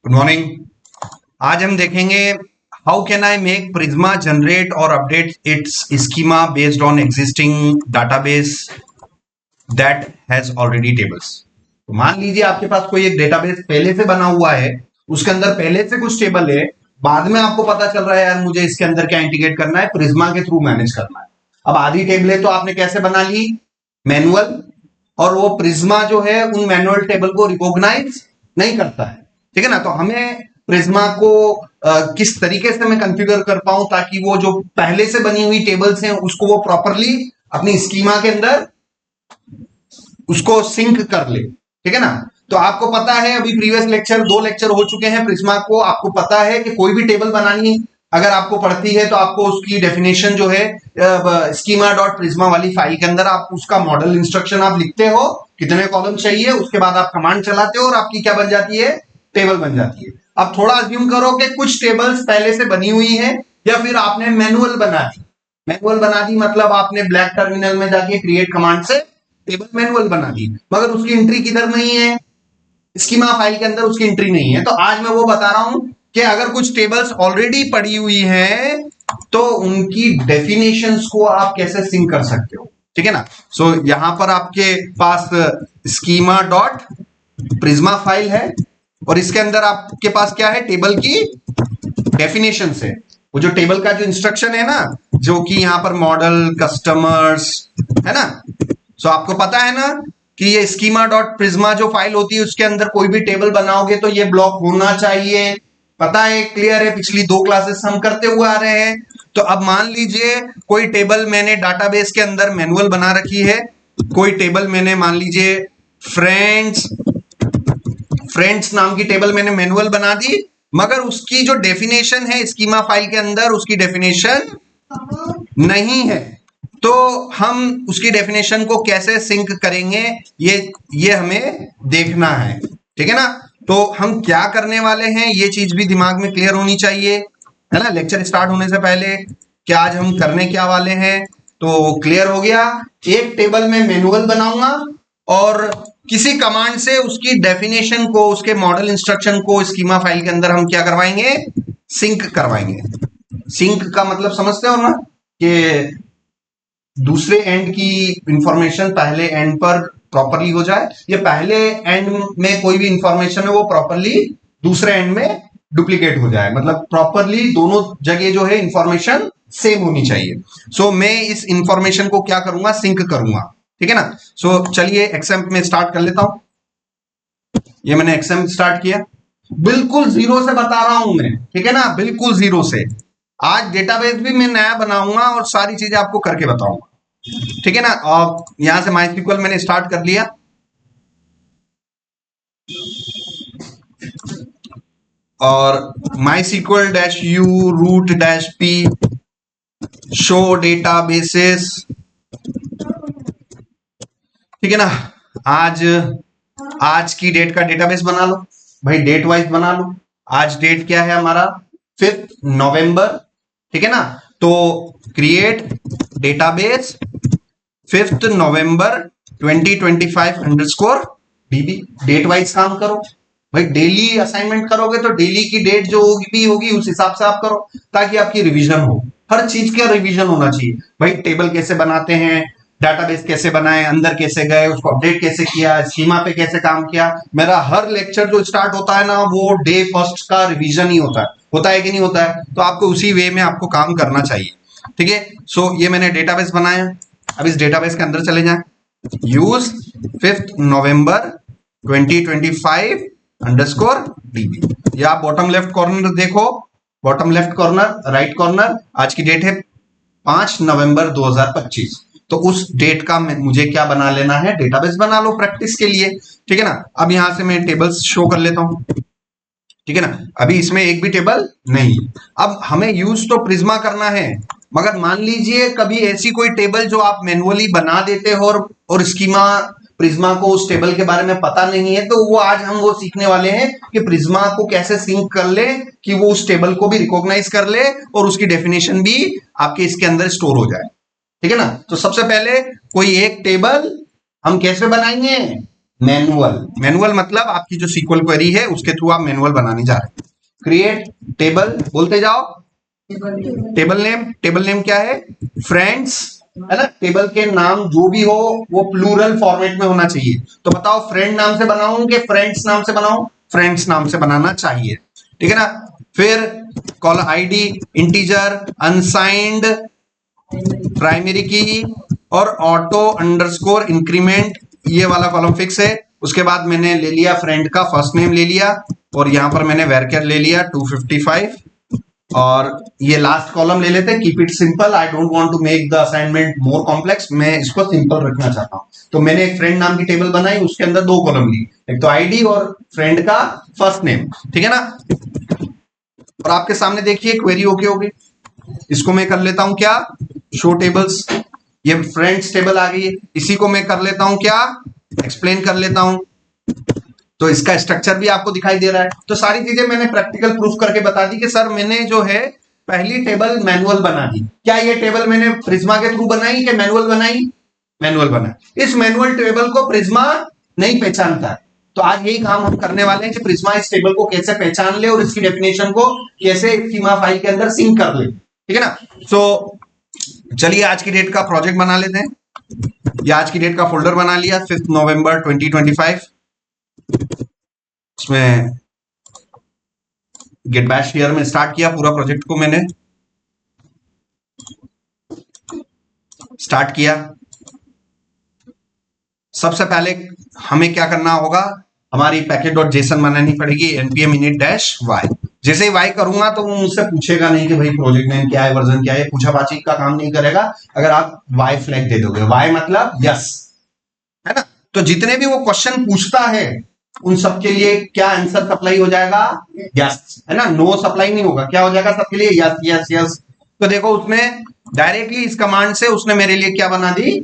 Good morning. आज हम देखेंगे how can I make Prisma generate और update its schema based on existing database that has already tables. तो मान लीजिए आपके पास कोई एक डेटाबेस पहले से बना हुआ है, उसके अंदर पहले से कुछ टेबल है, बाद में आपको पता चल रहा है यार मुझे इसके अंदर क्या इंटीग्रेट करना है, प्रिज्मा के थ्रू मैनेज करना है। अब आधी टेबलें तो आपने कैसे बना ली, मैनुअल, और वो प्रिज्मा जो है उन मैनुअल टेबल को रिकॉग्नाइज नहीं करता है। ठीक है ना। तो हमें प्रिज्मा को किस तरीके से मैं कॉन्फ़िगर कर पाऊं ताकि वो जो पहले से बनी हुई टेबल्स हैं उसको वो प्रॉपरली अपनी स्कीमा के अंदर उसको सिंक कर ले। ठीक है ना। तो आपको पता है अभी प्रीवियस लेक्चर 2 लेक्चर हो चुके हैं प्रिज्मा को, आपको पता है कि कोई भी टेबल बनानी है अगर आपको पड़ती है तो आपको उसकी डेफिनेशन जो है स्कीमा डॉट प्रिज्मा वाली फाइल के अंदर आप उसका मॉडल इंस्ट्रक्शन आप लिखते हो, कितने कॉलम चाहिए, उसके बाद आप कमांड चलाते हो और आपकी क्या बन जाती है, टेबल बन जाती है। अब थोड़ा अज्यूम करो कि कुछ टेबल्स पहले से बनी हुई है या फिर आपने मैनुअल बना दी। मैनुअल बना दी मतलब आपने ब्लैक टर्मिनल में जाके क्रिएट कमांड से टेबल मैनुअल बना दी, मगर उसकी एंट्री किधर नहीं है, स्कीमा फाइल के अंदर उसकी एंट्री नहीं है। तो आज मैं वो बता रहा हूं कि अगर कुछ टेबल्स ऑलरेडी पड़ी हुई हैं तो उनकी डेफिनेशंस को आप कैसे सिंक कर सकते हो। ठीक है ना। सो यहां पर आपके पास स्कीमा डॉट प्रिज्मा फाइल है और इसके अंदर आपके पास क्या है, टेबल की डेफिनेशन है। वो जो टेबल का जो इंस्ट्रक्शन है ना, जो कि यहां पर मॉडल कस्टमर्स है ना। सो आपको पता है ना कि ये स्कीमा डॉट प्रिज्मा जो फाइल होती है उसके अंदर कोई भी टेबल बनाओगे तो ये ब्लॉक होना चाहिए। पता है, क्लियर है, पिछली 2 क्लासेस हम करते हुए आ रहे हैं। तो अब मान लीजिए कोई टेबल मैंने डाटाबेस के अंदर मैनुअल बना रखी है, कोई टेबल मैंने मान लीजिए फ्रेंड्स नाम की टेबल मैंने मैनुअल बना दी, मगर उसकी जो डेफिनेशन है स्कीमा फाइल के अंदर उसकी डेफिनेशन नहीं है। तो हम उसकी डेफिनेशन को कैसे सिंक करेंगे ये हमें देखना है। ठीक है ना। तो हम क्या करने वाले हैं ये चीज भी दिमाग में क्लियर होनी चाहिए, है ना। लेक्चर स्टार्ट होने से पहले कि आज हम करने क्या वाले हैं तो क्लियर हो गया। एक टेबल में मैनुअल बनाऊंगा और किसी कमांड से उसकी डेफिनेशन को, उसके मॉडल इंस्ट्रक्शन को स्कीमा फाइल के अंदर हम क्या करवाएंगे, सिंक करवाएंगे। सिंक का मतलब समझते हो ना कि दूसरे एंड की इंफॉर्मेशन पहले एंड पर प्रॉपरली हो जाए, या पहले एंड में कोई भी इंफॉर्मेशन है वो प्रॉपरली दूसरे एंड में डुप्लीकेट हो जाए, मतलब प्रॉपरली दोनों जगह जो है इंफॉर्मेशन सेम होनी चाहिए। सो मैं इस इंफॉर्मेशन को क्या करूंगा, सिंक करूंगा। ठीक है ना। सो चलिए एक्सएम्प में स्टार्ट कर लेता हूं। ये मैंने एक्सएम्प स्टार्ट किया, बिल्कुल जीरो से बता रहा हूं मैं। ठीक है ना, बिल्कुल जीरो से। आज डेटाबेस भी मैं नया बनाऊंगा और सारी चीजें आपको करके बताऊंगा। ठीक है ना। और यहां से माइस्क्ल मैंने स्टार्ट कर लिया और MySQL -u root -p show databases. ठीक है ना। आज की डेट का डेटाबेस बना लो भाई, डेट वाइज बना लो। आज डेट क्या है हमारा, 5 नवंबर। ठीक है ना। तो क्रिएट डेटाबेस 5 नवंबर 2025 अंडरस्कोर बीबी। डेट वाइज काम करो भाई, डेली असाइनमेंट करोगे तो डेली की डेट जो होगी उस हिसाब से आप करो ताकि आपकी रिवीजन हो। हर चीज का रिवीजन होना चाहिए भाई। टेबल कैसे बनाते हैं, डाटाबेस कैसे बनाए, अंदर कैसे गए, उसको अपडेट कैसे किया, स्कीमा पे कैसे काम किया। मेरा हर लेक्चर जो स्टार्ट होता है ना वो डे फर्स्ट का रिवीजन ही होता है कि नहीं होता है। तो आपको उसी वे में आपको काम करना चाहिए। ठीक है। सो ये मैंने डेटाबेस बनाया। अब इस डेटाबेस के अंदर चले जाएं, यूज 5 नवंबर 2025 अंडरस्कोर डीबी। या आप बॉटम लेफ्ट कॉर्नर देखो, bottom left corner right corner, आज की डेट है 5 नवंबर 2025। तो उस डेट का मुझे क्या बना लेना है, डेटाबेस बना लो प्रैक्टिस के लिए। ठीक है ना। अब यहां से मैं टेबल्स शो कर लेता हूं। ठीक है ना। अभी इसमें एक भी टेबल नहीं। अब हमें यूज तो प्रिज्मा करना है, मगर मान लीजिए कभी ऐसी कोई टेबल जो आप मैनुअली बना देते हो और स्कीमा प्रिज्मा को उस टेबल के बारे में पता नहीं है, तो वो आज हम वो सीखने वाले हैं कि प्रिज्मा को कैसे सिंक कर ले कि वो उस टेबल को भी रिकॉग्नाइज कर ले और उसकी डेफिनेशन भी आपके इसके अंदर स्टोर हो जाए। ठीक है ना। तो सबसे पहले कोई एक टेबल हम कैसे बनाएंगे, मैनुअल, मैनुअल मतलब आपकी जो सीक्वल क्वेरी है उसके थ्रू आप मैनुअल बनाने जा रहे हैं। क्रिएट टेबल, बोलते जाओ। टेबल नेम, टेबल नेम क्या है? फ्रेंड्स, है ना। टेबल के नाम जो भी हो वो प्लूरल फॉर्मेट में होना चाहिए। तो बताओ फ्रेंड नाम से बनाऊं कि फ्रेंड्स नाम से बनाऊं? फ्रेंड्स नाम से बनाना चाहिए, ठीक है ना। फिर call ID integer, unsigned primary की और ऑटो अंडरस्कोर इंक्रीमेंट, ये वाला कॉलम फिक्स है। उसके बाद मैंने ले लिया फ्रेंड का फर्स्ट नेम ले लिया और यहां पर मैंने वेरकेर ले लिया 255 और ये लास्ट कॉलम ले लेते हैं। Keep it simple, I don't want to make the assignment more complex, मैं इसको सिंपल रखना चाहता हूं। तो मैंने एक फ्रेंड नाम की टेबल बनाई, उसके अंदर दो कॉलम ली, एक तो आईडी और फ्रेंड का फर्स्ट नेम, ठीक है ना। और आपके सामने देखिए क्वेरी ओके हो गई। इसको मैं कर लेता हूं क्या, शो टेबल्स। ये फ्रेंड्स टेबल आ गई है, इसी को मैं कर लेता हूं क्या, एक्सप्लेन कर लेता हूं। तो इसका स्ट्रक्चर भी आपको दिखाई दे रहा है। तो सारी चीजें मैंने प्रैक्टिकल प्रूफ करके बता दी कि सर मैंने जो है पहली टेबल मैनुअल बना दी। क्या ये टेबल मैंने प्रिज्मा के थ्रू बनाई कि मैनुअल बनाई? मैनुअल बना। इस मैनुअल टेबल को प्रिज्मा नहीं पहचानता है, तो आज यही काम हम करने वाले हैं कि प्रिज्मा इस टेबल को कैसे पहचान ले और इसकी डेफिनेशन को कैसे स्कीमा फाइल के अंदर सिंक कर ले, ठीक है ना। सो चलिए आज की डेट का प्रोजेक्ट बना लेते हैं। ये आज की डेट का फोल्डर बना लिया 5 नवंबर 2025। उसमें गेट बैश शेयर में स्टार्ट किया, पूरा प्रोजेक्ट को मैंने स्टार्ट किया। सबसे पहले हमें क्या करना होगा, हमारी पैकेट डॉट जेसन बनानी पड़ेगी npm init dash y। जैसे ही y करूंगा तो वो मुझसे पूछेगा नहीं कि भाई प्रोजेक्ट नेम क्या है, वर्जन क्या है, पूछा पाछी का काम नहीं करेगा अगर आप y फ्लैग दे दोगे। y मतलब यस, है ना। तो जितने भी वो क्वेश्चन पूछता है उन सबके लिए क्या आंसर सप्लाई हो जाएगा, यस, है ना। नो सप्लाई नहीं होगा, क्या हो जाएगा सबके लिए, यस यस यस। तो देखो उसने डायरेक्टली इस कमांड से उसने मेरे लिए क्या बना दी,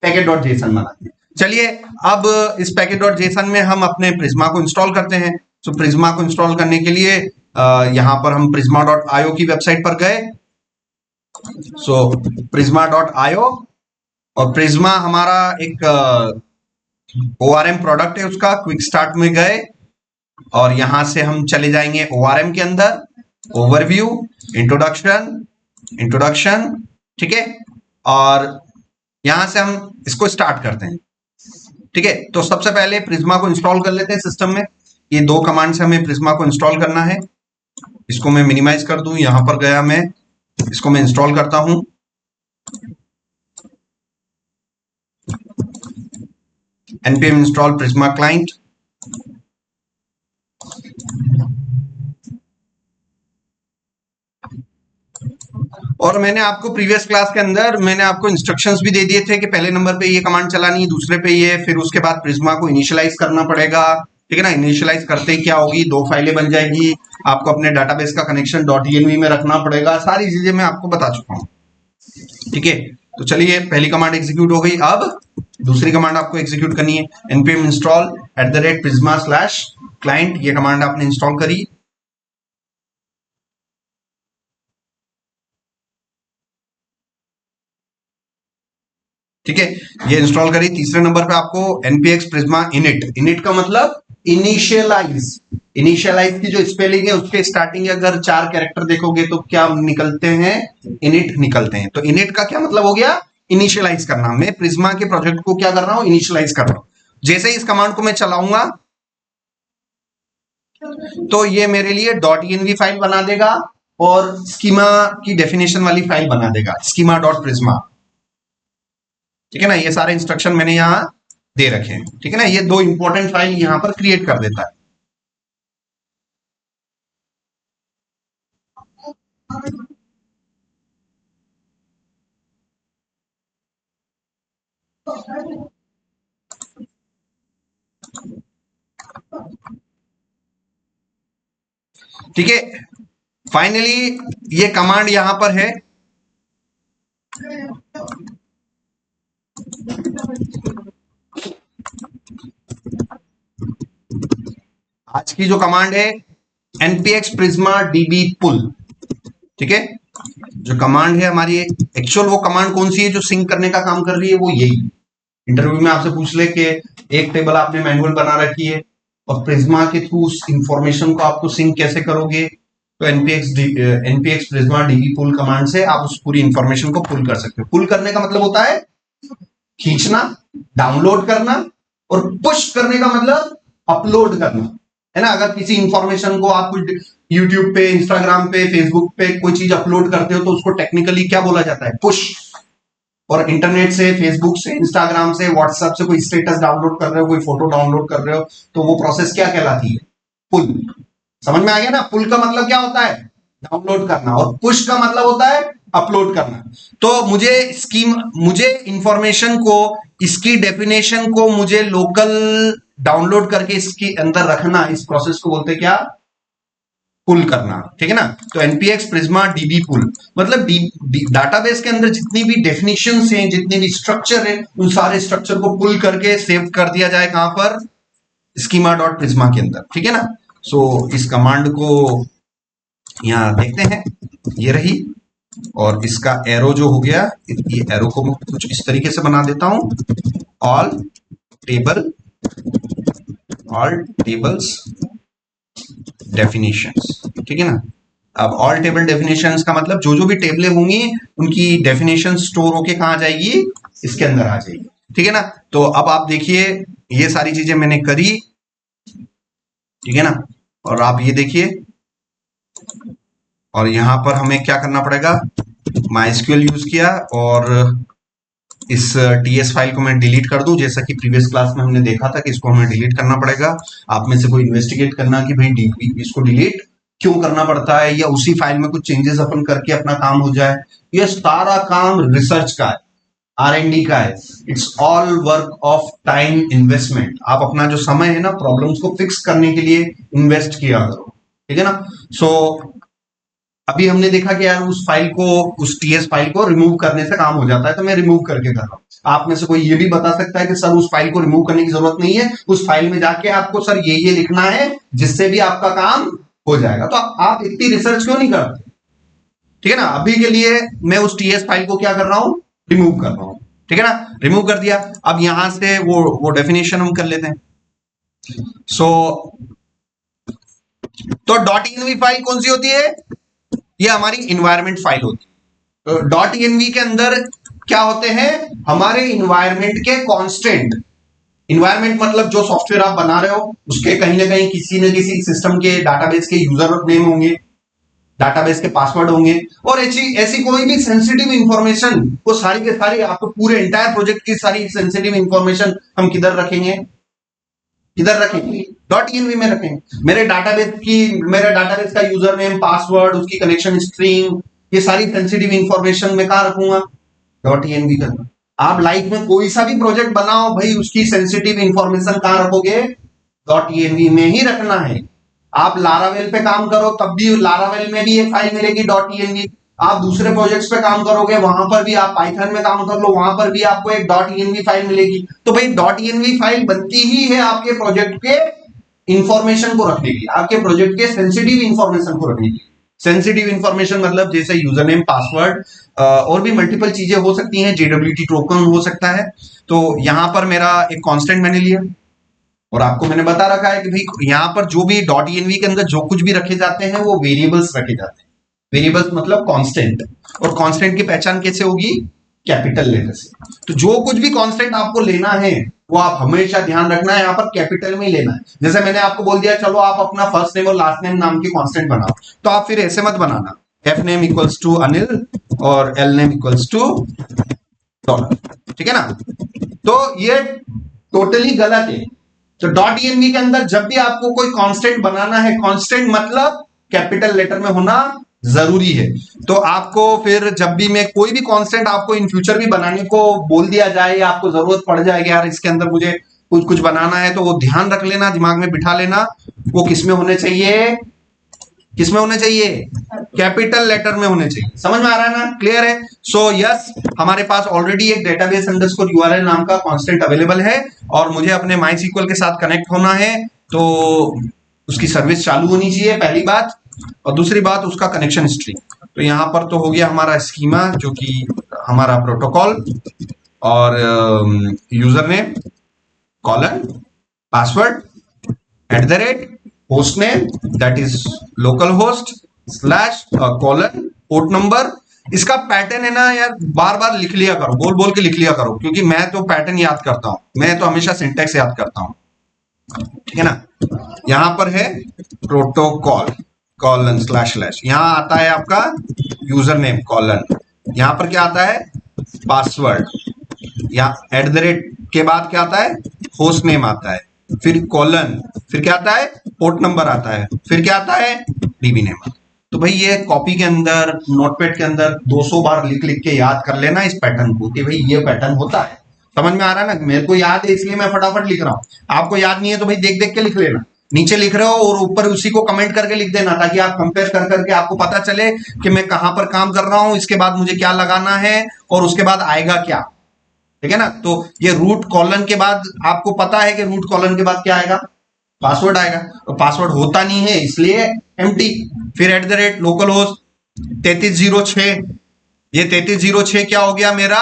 पैकेट डॉट जेसन बना दी। चलिए अब इस पैकेट डॉट जेसन में हम अपने प्रिज्मा को इंस्टॉल करते हैं। तो प्रिज्मा को इंस्टॉल करने के लिए यहां पर हम प्रिज्मा डॉट आईओ की वेबसाइट पर गए। सो प्रिज्मा डॉट आईओ, और प्रिज्मा हमारा एक ORM प्रोडक्ट है, उसका क्विक स्टार्ट में गए और यहां से हम चले जाएंगे ORM के अंदर, ओवरव्यू, इंट्रोडक्शन, इंट्रोडक्शन, ठीक है। और यहां से हम इसको स्टार्ट करते हैं, ठीक है। तो सबसे पहले प्रिज्मा को इंस्टॉल कर लेते हैं सिस्टम में। ये दो कमांड से हमें प्रिज्मा को इंस्टॉल करना है। इसको मैं मिनिमाइज कर दूं, यहां पर गया मैं, इसको मैं इंस्टॉल करता हूं। npm install prisma client। और मैंने आपको प्रीवियस क्लास के अंदर मैंने आपको इंस्ट्रक्शंस भी दे दिए थे कि पहले नंबर पे ये कमांड चलानी है, दूसरे पे ये, फिर उसके बाद प्रिज्मा को इनिशियलाइज करना पड़ेगा, ठीक है ना। इनिशियलाइज करते ही क्या होगी, दो फाइलें बन जाएगी, आपको अपने डाटाबेस का कनेक्शन .env में रखना पड़ेगा, सारी चीजें मैं आपको बता चुका हूं, ठीक है। तो चलिए पहली कमांड एग्जीक्यूट हो गई, अब दूसरी कमांड आपको एग्जीक्यूट करनी है। npm install @prisma/client, ये कमांड आपने इंस्टॉल करी। ठीक है, ये इंस्टॉल करी। तीसरे नंबर पे आपको npx prisma init, init का मतलब इनिशियलाइज। इनिशियलाइज की जो स्पेलिंग है उसके स्टार्टिंग अगर 4 कैरेक्टर देखोगे तो क्या निकलते हैं, इनिट निकलते हैं। तो इनिट का क्या मतलब हो गया, इनिशियलाइज करना। मैं प्रिज्मा के प्रोजेक्ट को क्या कर रहा हूं, इनिशियलाइज कर रहा हूं। जैसे ही इस कमांड को मैं चलाऊंगा तो ये मेरे लिए .env फाइल बना देगा और स्कीमा की डेफिनेशन वाली फाइल बना देगा, schema.prisma, ठीक है ना। ये सारे इंस्ट्रक्शन मैंने यहां दे रखे हैं, ठीक है ना। ये दो इंपॉर्टेंट फाइल यहां पर क्रिएट कर देता है। ठीक है, फाइनली ये कमांड यहां पर है। आज की जो कमांड है npx prisma db pull, ठीक है। जो कमांड है हमारी एक्चुअल वो कमांड कौन सी है जो सिंक करने का काम कर रही है, वो यही। इंटरव्यू में आपसे पूछ ले कि एक टेबल आपने मैनुअल बना रखी है और प्रिज्मा के थ्रू उस इंफॉर्मेशन को आपको सिंक कैसे करोगे, तो एनपीएक्स प्रिज्मा डीबी पुल कमांड से आप उस पूरी इंफॉर्मेशन को पुल कर सकते हो। पुल करने का मतलब होता है खींचना, डाउनलोड करना, और पुश करने का मतलब अपलोड करना, है ना। अगर किसी इंफॉर्मेशन को आप कुछ यूट्यूब पे, इंस्टाग्राम पे, फेसबुक पे कोई चीज अपलोड करते हो तो उसको टेक्निकली क्या बोला जाता है, पुश। और इंटरनेट से, फेसबुक से, इंस्टाग्राम से, व्हाट्सएप से कोई स्टेटस डाउनलोड कर रहे हो, कोई फोटो डाउनलोड कर रहे हो, तो वो प्रोसेस क्या कहलाती है, पुल। समझ में आ गया ना। पुल का मतलब क्या होता है, डाउनलोड करना, और पुश का मतलब होता है अपलोड करना। तो मुझे इंफॉर्मेशन को, इसकी डेफिनेशन को मुझे लोकल डाउनलोड करके इसके अंदर रखना, इस प्रोसेस को बोलते हैं क्या, पुल करना। ठीक है ना। तो एनपीएक्स प्रिज्मा डीबी पुल मतलब डाटाबेस के अंदर जितनी भी डेफिनेशंस हैं, जितने भी स्ट्रक्चर हैं, उन सारे स्ट्रक्चर को पुल करके सेव कर दिया जाए कहां पर, स्कीमा डॉट प्रिज्मा के अंदर। ठीक है ना। सो इस कमांड को यहां देखते हैं, ये रही, और इसका एरो जो हो गया, ये एरो को मैं कुछ इस तरीके से बना देता हूं, ऑल टेबल्स डेफिनेशंस। ठीक है ना। अब ऑल टेबल डेफिनेशंस का मतलब जो जो भी टेबलें होंगी उनकी डेफिनेशन स्टोर होके कहां आ जाएगी, इसके अंदर आ जाएगी। ठीक है ना। तो अब आप देखिए, ये सारी चीजें मैंने करी, ठीक है ना। और आप ये देखिए, और यहां पर हमें क्या करना पड़ेगा, MySQL यूज किया, और इस टीएस फाइल को मैं डिलीट कर दूं, जैसा कि प्रीवियस क्लास में हमने देखा था कि इसको हमें डिलीट करना पड़ेगा। आप में से कोई इन्वेस्टिगेट करना कि भाई इसको डिलीट क्यों करना पड़ता है, या उसी फाइल में कुछ चेंजेस अपन करके अपना काम हो जाए। ये सारा काम रिसर्च का है, R&D का है। It's all work of time investment. आप अपना जो समय है ना, प्रॉब्लम्स को फिक्स करने के लिए इन्वेस्ट किया करो। ठीक है ना। सो अभी हमने देखा कि यार उस फाइल को, उस टीएस फाइल को रिमूव करने से काम हो जाता है, तो मैं रिमूव करके कर रहा हूं। आप में से कोई ये भी बता सकता है कि सर उस फाइल को रिमूव करने की जरूरत नहीं है, उस फाइल में जाके आपको सर ये लिखना है जिससे भी आपका काम हो जाएगा। तो आप इतनी रिसर्च क्यों नहीं करते। ठीक है ना। अभी के लिए मैं उस टीएस फाइल को क्या कर रहा हूं, रिमूव कर रहा हूं। ठीक है ना। रिमूव कर दिया। अब यहां से वो डेफिनेशन हम कर लेते हैं। तो .env फाइल कौन सी होती है, ये हमारी इन्वायरमेंट फाइल होती है। तो .env के अंदर क्या होते हैं, हमारे इन्वायरमेंट के कांस्टेंट। इन्वायरमेंट मतलब जो सॉफ्टवेयर आप बना रहे हो उसके कहीं ना कहीं किसी न किसी सिस्टम के डाटाबेस के यूजर नेम होंगे, डाटाबेस के पासवर्ड होंगे, और ऐसी कोई भी सेंसिटिव इंफॉर्मेशन को सारी के सारी, आपको पूरे एंटायर प्रोजेक्ट की सारी सेंसिटिव इंफॉर्मेशन हम किधर रखेंगे, किधर रखेंगे, .env में रखेंगे। मेरे डाटाबेस का यूजर नेम, पासवर्ड, उसकी कनेक्शन स्ट्रिंग, ये सारी सेंसिटिव इंफॉर्मेशन में कहां रखूंगा, .env का। आप लाइफ में कोई सा भी प्रोजेक्ट बनाओ भाई, उसकी सेंसिटिव इंफॉर्मेशन कहां रखोगे, .env में ही रखना है। आप लारावेल पे काम करो तब भी लारावेल में भी एक फाइल मिलेगी .env। आप दूसरे प्रोजेक्ट्स पे काम करोगे वहां पर भी, आप पाइथन में काम कर लो वहां पर भी आपको एक .env फाइल मिलेगी। तो भाई .env फाइल बनती ही है आपके प्रोजेक्ट के इंफॉर्मेशन को रखने के लिए, आपके प्रोजेक्ट के सेंसिटिव इंफॉर्मेशन को रखने के लिए। सेंसिटिव इंफॉर्मेशन मतलब जैसे यूजर नेम, पासवर्ड, और भी मल्टीपल चीजें हो सकती हैं, JWT टोकन हो सकता है। तो यहां पर मेरा एक कांस्टेंट मैंने लिया, और आपको मैंने बता रखा है कि भाई यहां पर जो भी .env के अंदर जो कुछ भी रखे जाते हैं वो वेरिएबल्स रखे जाते हैं। वेरिएबल्स मतलब कांस्टेंट, और कांस्टेंट की पहचान कैसे होगी, कैपिटल लेटर से। तो जो कुछ भी कांस्टेंट आपको लेना है वो आप हमेशा ध्यान रखना है, यहाँ पर कैपिटल में ही लेना है। जैसे मैंने आपको बोल दिया चलो आप अपना फर्स्ट नेम और लास्ट नेम नाम की कांस्टेंट बनाओ, तो आप फिर ऐसे मत बनाना, F name equals to Anil और L name equals to dollar. ठीक है ना। तो ये टोटली गलत है। तो .env के अंदर जब भी आपको कोई कांस्टेंट बनाना है, कांस्टेंट मतलब कैपिटल लेटर में होना जरूरी है। तो आपको फिर जब भी मैं कोई भी कांस्टेंट आपको इन फ्यूचर भी बनाने को बोल दिया जाए, या आपको जरूरत पड़ जाएगी यार इसके अंदर मुझे कुछ कुछ बनाना है, तो वो ध्यान रख लेना, दिमाग में बिठा लेना, वो किसमें होने चाहिए, किसमें होने चाहिए, कैपिटल लेटर में होने चाहिए। समझ में आ रहा है ना, क्लियर है। सो यस, हमारे पास ऑलरेडी एक डेटाबेस अंडरस्कोर URL नाम का कांस्टेंट अवेलेबल है, और मुझे अपने MySQL के साथ कनेक्ट होना है, तो उसकी सर्विस चालू होनी चाहिए, पहली बात। और दूसरी बात उसका कनेक्शन स्ट्रिंग। तो यहां पर तो हो गया हमारा स्कीमा जो कि हमारा प्रोटोकॉल, और user name, colon password at the rate host name that is local host slash colon port number. इसका पैटर्न है ना यार, बार बार लिख लिया करो, बोल बोल के लिख लिया करो, क्योंकि मैं तो पैटर्न याद करता हूं, मैं तो हमेशा सिंटेक्स याद करता हूं, ठीक है ना। यहां पर है प्रोटोकॉल कॉलन स्लैश स्लैश, यहां आता है आपका यूजर नेम कॉलन, यहां पर क्या आता है पासवर्ड, या एट द रेट के बाद क्या आता है होस्ट नेम आता है, फिर कॉलन, फिर क्या आता है पोर्ट नंबर आता है, फिर क्या आता है डीबी नेम आता है। तो भाई ये कॉपी के अंदर नोटपैड के अंदर 200 बार लिख लिख के याद कर लेना इस पैटर्न को, कि भाई ये पैटर्न होता है। समझ में आ रहा है ना, मेरे को याद है इसलिए मैं फटाफट लिख रहा हूं, आपको याद नहीं है तो भाई देख देख के लिख लेना, नीचे लिख रहे हो और ऊपर उसी को कमेंट करके लिख देना, ताकि आप कंपेयर कर करके आपको पता चले कि मैं कहां पर काम कर रहा हूं, इसके बाद मुझे क्या लगाना है और उसके बाद आएगा क्या, ठीक है ना। तो ये रूट कॉलन के बाद आपको पता है कि रूट कॉलन के बाद क्या आएगा पासवर्ड आएगा, तो पासवर्ड होता नहीं है इसलिए एम्प्टी, फिर at the rate local host 3306, ये 3306 क्या हो गया मेरा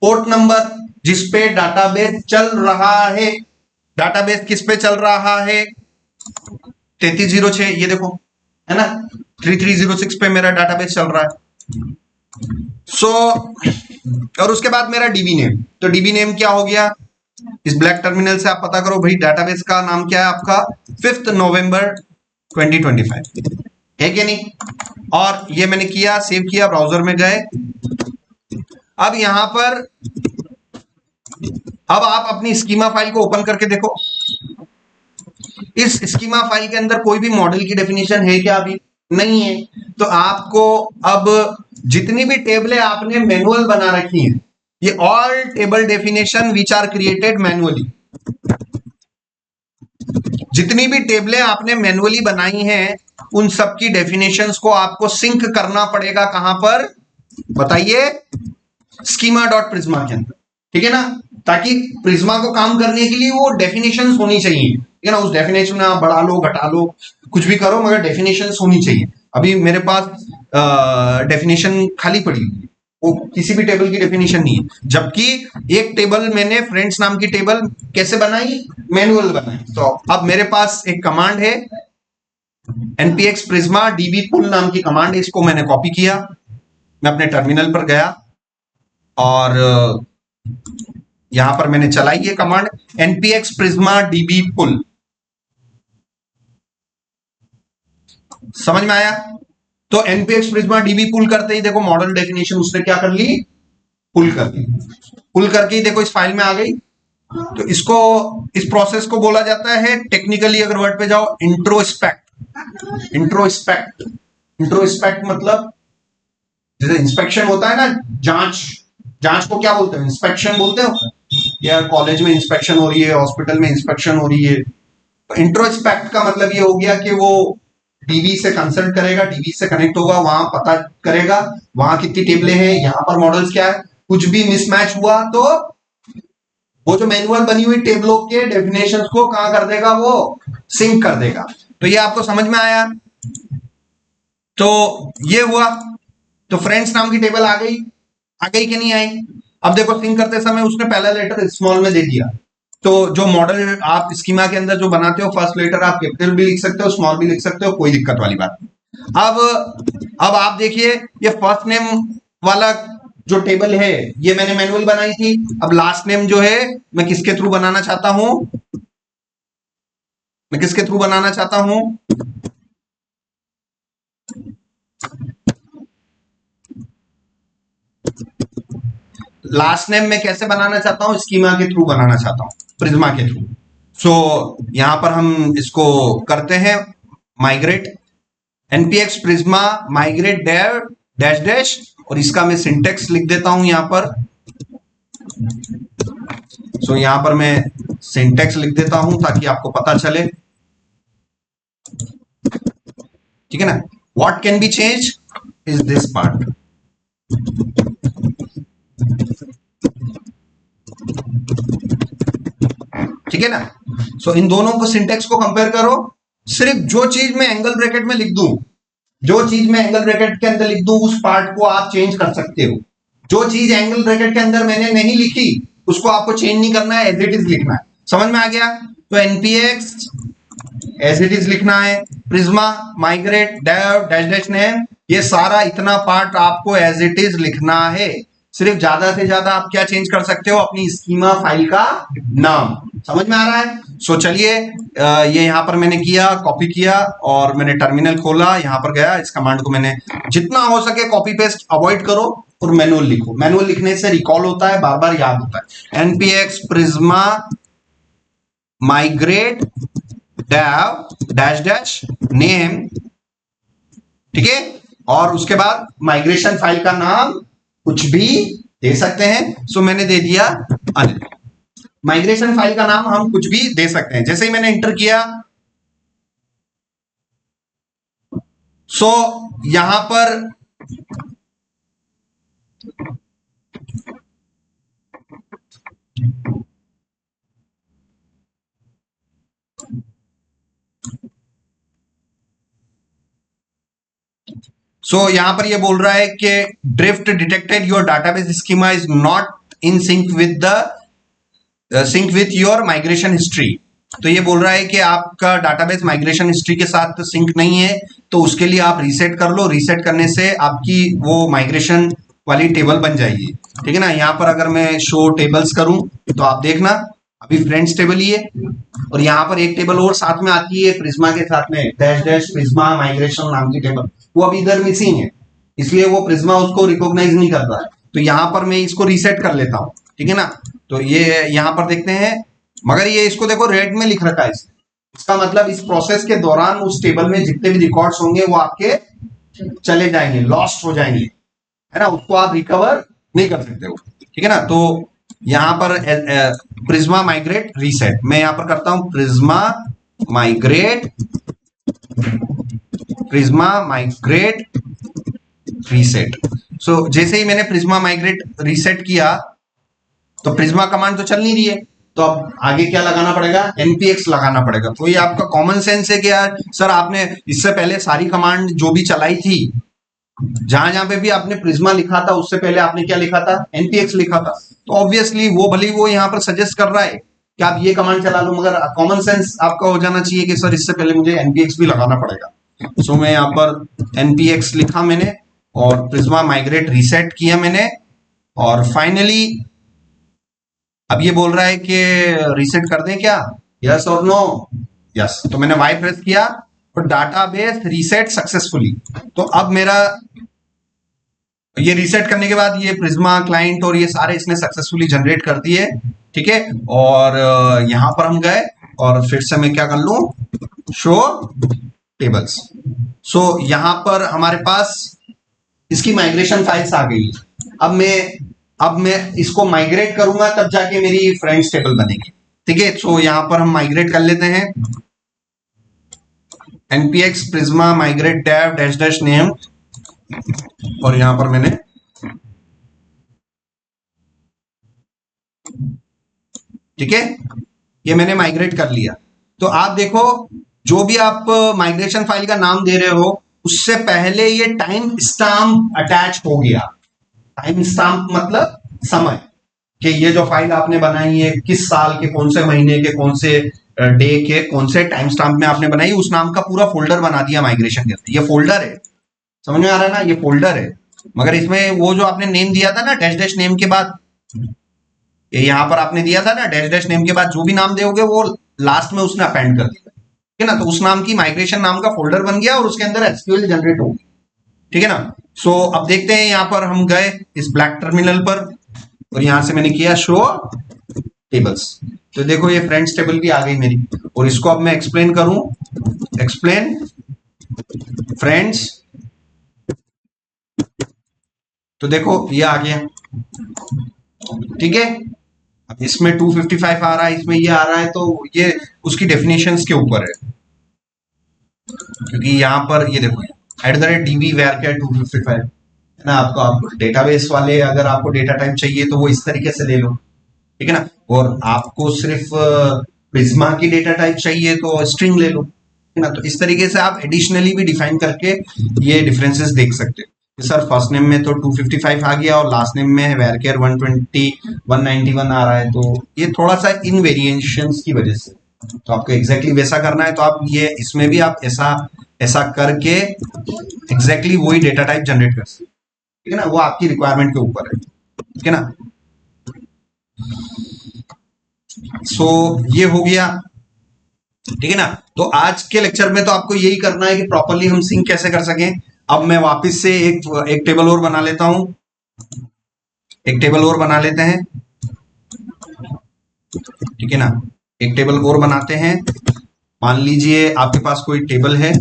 पोर्ट नंबर जिसपे डाटाबेस चल रहा है। डाटाबेस किस पे चल रहा है 3306, ये देखो है ना 3306 पे मेरा डाटाबेस चल रहा है। सो और उसके बाद मेरा डीबी नेम, तो डीबी नेम क्या हो गया, इस ब्लैक टर्मिनल से आप पता करो भाई डाटाबेस का नाम क्या है आपका 5 नवंबर 2025, है कि नहीं। और ये मैंने किया, सेव किया, ब्राउजर में गए। अब यहां पर अब आप अपनी स्कीमा फाइल को ओपन करके देखो, इस स्कीमा फाइल के अंदर कोई भी मॉडल की डेफिनेशन है क्या, अभी नहीं है। तो आपको अब जितनी भी टेबलें आपने मैनुअल बना रखी हैं, ये all table definition which are created manually, जितनी भी टेबलें आपने मैनुअली बनाई हैं उन सब की डेफिनेशंस को आपको सिंक करना पड़ेगा, कहां पर बताइए schema.prisma के अंदर, ठीक है ना। ताकि प्रिज्मा को काम करने के लिए वो डेफिनेशंस होनी चाहिए, ठीक है ना। उस डेफिनेशन में आप बढ़ा लो घटा लो कुछ भी करो, मगर डेफिनेशंस होनी चाहिए। अभी मेरे पास डेफिनेशन खाली पड़ी हुई है, वो किसी भी टेबल की डेफिनेशन नहीं है, जबकि एक टेबल मैंने फ्रेंड्स नाम की टेबल कैसे बनाई, मैनुअल बनाई। तो अब मेरे पास एक कमांड है npx prisma db pull नाम की कमांड है, इसको मैंने कॉपी किया, मैं अपने टर्मिनल पर गया और यहां पर मैंने चलाई ये command npx prisma db pull, समझ में आया। तो npx prisma db pull करते ही देखो मॉडल डेफिनेशन उसने क्या कर ली, पुल कर ली, पुल करके ही देखो इस फाइल में आ गई। तो इसको, इस प्रोसेस को बोला जाता है टेक्निकली, अगर वर्ड पे जाओ इंट्रोस्पेक्ट। इंट्रोस्पेक्ट, इंट्रोस्पेक्ट मतलब जैसे इंस्पेक्शन होता है ना, जांच, जांच को क्या बोलते हैं, इंस्पेक्शन बोलते हो या कॉलेज में इंस्पेक्शन हो रही है, हॉस्पिटल में इंस्पेक्शन हो रही है। तो इंट्रोस्पेक्ट का मतलब ये हो गया कि वो डीबी से कंसल्ट करेगा, डीबी से कनेक्ट होगा, वहां पता करेगा वहां कितनी टेबलें हैं, यहाँ पर मॉडल्स क्या है, कुछ भी मिसमैच हुआ तो वो जो मैनुअल बनी हुई टेबलों के डेफिनेशंस को कहां कर देगा, वो सिंक कर देगा। तो ये आपको समझ में आया। तो ये हुआ, तो फ्रेंड्स नाम की टेबल आ गई कि नहीं आई। अब देखो सिंक करते समय उसने पहला लेटर स्मॉल में दे दिया, तो जो मॉडल आप स्कीमा के अंदर जो बनाते हो फर्स्ट लेटर आप कैपिटल भी लिख सकते हो, स्मॉल भी लिख सकते हो, कोई दिक्कत वाली बात नहीं। अब आप देखिए ये फर्स्ट नेम वाला जो टेबल है ये मैंने मैनुअल बनाई थी। अब लास्ट नेम जो है मैं किसके थ्रू बनाना चाहता हूं, मैं किसके थ्रू बनाना चाहता हूं, लास्ट नेम मैं कैसे बनाना चाहता हूं, स्कीमा के थ्रू बनाना चाहता हूं, प्रिज्मा के थ्रू। सो यहां पर हम इसको करते हैं migrate npx prisma migrate dev dash dash, और इसका मैं सिंटेक्स लिख देता हूं यहां पर। सो यहां पर मैं सिंटेक्स लिख देता हूं ताकि आपको पता चले, ठीक है ना। What can be change is this part, ठीक है ना। सो इन दोनों को सिंटेक्स को कंपेयर करो, सिर्फ जो चीज मैं एंगल ब्रैकेट में लिख दूं, जो चीज मैं एंगल ब्रैकेट के अंदर लिख दूं उस पार्ट को आप चेंज कर सकते हो। जो चीज एंगल ब्रैकेट के अंदर मैंने नहीं लिखी उसको आपको चेंज नहीं करना है, एज इट इज लिखना है। समझ में आ गया? तो npx एज इट इज लिखना है, Prisma migrate dash dash name, ये सारा इतना पार्ट आपको एज इट इज लिखना है। सिर्फ ज्यादा से ज्यादा आप क्या चेंज कर सकते हो, अपनी स्कीमा फाइल का नाम। समझ में आ रहा है? सो चलिए, ये यहां पर मैंने किया, कॉपी किया और मैंने टर्मिनल खोला, यहां पर गया, इस कमांड को मैंने जितना हो सके कॉपी पेस्ट अवॉइड करो और मैनुअल लिखो। मैनुअल लिखने से रिकॉल होता है, बार बार याद होता है। npx Prisma migrate dash dash name, ठीक है, और उसके बाद माइग्रेशन फाइल का नाम कुछ भी दे सकते हैं। सो मैंने दे दिया अनिल। माइग्रेशन फाइल का नाम हम कुछ भी दे सकते हैं। जैसे ही मैंने इंटर किया, सो यहां पर यहां पर ये बोल रहा है कि drift detected, your database schema is not in sync with your migration history. तो ये बोल रहा है कि आपका डाटाबेस माइग्रेशन हिस्ट्री के साथ सिंक नहीं है, तो उसके लिए आप रीसेट कर लो। रीसेट करने से आपकी वो माइग्रेशन वाली टेबल बन जाएगी, ठीक है ना। यहाँ पर अगर मैं शो टेबल्स करूं तो आप देखना, अभी फ्रेंड्स टेबल ही है, और यहाँ पर एक टेबल और साथ में आती है प्रिज्मा के साथ में, डैश डैश प्रिज्मा माइग्रेशन नाम की टेबल, वो अभी इधर मिसिंग है, इसलिए वो प्रिज्मा उसको रिकॉग्नाइज नहीं कर रहा है। तो यहाँ पर मैं इसको रीसेट कर लेता हूँ, ठीक है ना। तो ये यहाँ पर देखते हैं, मगर ये इसको देखो रेड में लिख रखा है इसका मतलब इस प्रोसेस के दौरान उस टेबल में जितने भी रिकॉर्ड्स होंगे वो आपके चले जाएंगे, लॉस्ट हो जाएंगे, है ना, उसको आप रिकवर नहीं कर सकते हो, ठीक है ना। तो यहां पर प्रिज्मा माइग्रेट रीसेट, मैं यहां पर करता हूं प्रिज्मा माइग्रेट रीसेट। सो जैसे ही मैंने प्रिज्मा माइग्रेट रीसेट किया तो प्रिज्मा कमांड तो चल नहीं रही है, तो अब आगे क्या लगाना पड़ेगा, npx लगाना पड़ेगा। तो ये आपका कॉमन सेंस है कि यार सर आपने इससे पहले सारी कमांड जो भी चलाई थी, जहां जहां पे भी आपने प्रिज्मा लिखा था उससे पहले आपने क्या लिखा था, npx लिखा था। तो ऑब्वियसली वो भले वो यहाँ पर सजेस्ट कर रहा है कि आप ये कमांड चला लो, मगर कॉमन सेंस आपका हो जाना चाहिए कि सर इससे पहले मुझे npx भी लगाना पड़ेगा। सो मैं यहाँ पर npx लिखा मैंने और प्रिज्मा माइग्रेट रीसेट किया मैंने, और फाइनली अब ये बोल रहा है कि रीसेट कर दें क्या, यस और नो, यस। तो मैंने वाई प्रेस किया और डाटाबेस रीसेट सक्सेसफुली। तो अब मेरा ये रीसेट करने के बाद ये प्रिज्मा क्लाइंट और ये सारे इसने सक्सेसफुली जनरेट कर दिए, ठीक है। और यहां पर हम गए और फिर से मैं क्या कर लूं, शो टेबल्स। सो यहां पर हमारे पास इसकी माइग्रेशन फाइल्स आ गई। अब मैं इसको माइग्रेट करूंगा तब जाके मेरी फ्रेंड्स टेबल बनेगी, ठीक है। सो यहां पर हम माइग्रेट कर लेते हैं, npx Prisma migrate tab dash dash name, और यहां पर मैंने ठीक है, ये मैंने माइग्रेट कर लिया। तो आप देखो जो भी आप माइग्रेशन फाइल का नाम दे रहे हो उससे पहले ये टाइम स्टाम्प अटैच हो गया। टाइम स्टाम्प मतलब समय, कि ये जो फाइल आपने बनाई है किस साल के कौन से महीने के कौन से डे के कौन से टाइम स्टाम्प में आपने बनाई, उस नाम का पूरा फोल्डर बना दिया माइग्रेशन के अंदर। ये फोल्डर है, समझ में आ रहा है ना, ये फोल्डर है। मगर इसमें वो जो आपने नेम दिया था ना डैश डैश नेम के बाद, यहां पर आपने दिया था ना डैश डैश नेम के बाद जो भी नाम दोगे वो लास्ट में उसने अपेंड कर दिया, ठीक है ना। तो उस नाम की माइग्रेशन नाम का फोल्डर बन गया और उसके अंदर एसक्यूएल जनरेट होगी, ठीक है ना। सो अब देखते हैं, यहां पर हम गए इस ब्लैक टर्मिनल पर और यहां से मैंने किया शो टेबल्स। तो देखो ये फ्रेंड्स टेबल भी आ गई मेरी, और इसको अब मैं एक्सप्लेन करूं, एक्सप्लेन फ्रेंड्स, तो देखो ये आ गया, ठीक है। अब इसमें 255 आ रहा है, इसमें ये आ रहा है, तो ये उसकी डेफिनेशंस के ऊपर है, क्योंकि यहां पर ये देखो @db varchar 255 है ना। आप डेटाबेस वाले अगर आपको डेटा टाइप चाहिए तो वो इस तरीके से ले लो, ठीक है ना। और आपको सिर्फ प्रिज्मा की डेटा टाइप चाहिए तो स्ट्रिंग ले लो, है ना। तो इस तरीके से आप एडिशनली भी डिफाइन करके ये डिफरेंसेस देख सकते हो। सर फर्स्ट नेम में तो 255 आ गया और लास्ट नेम में है वेरकेयर 191 आ रहा है, तो ये थोड़ा सा इन वेरिएशंस की वजह से, तो आपको एग्जैक्टली वैसा करना है तो आप ये इसमें भी आप ऐसा ऐसा करके एग्जैक्टली वही डेटा टाइप जनरेट कर सकते, ठीक है ना, वो आपकी रिक्वायरमेंट के ऊपर है, ठीक है ना। सो ये हो गया, ठीक है ना। तो आज के लेक्चर में तो आपको यही करना है कि प्रॉपरली हम सिंक कैसे कर सकें। अब मैं वापस से एक टेबल और बना लेता हूं, एक टेबल और बना लेते हैं, ठीक है ना। एक टेबल और बनाते हैं, मान लीजिए आपके पास कोई टेबल है,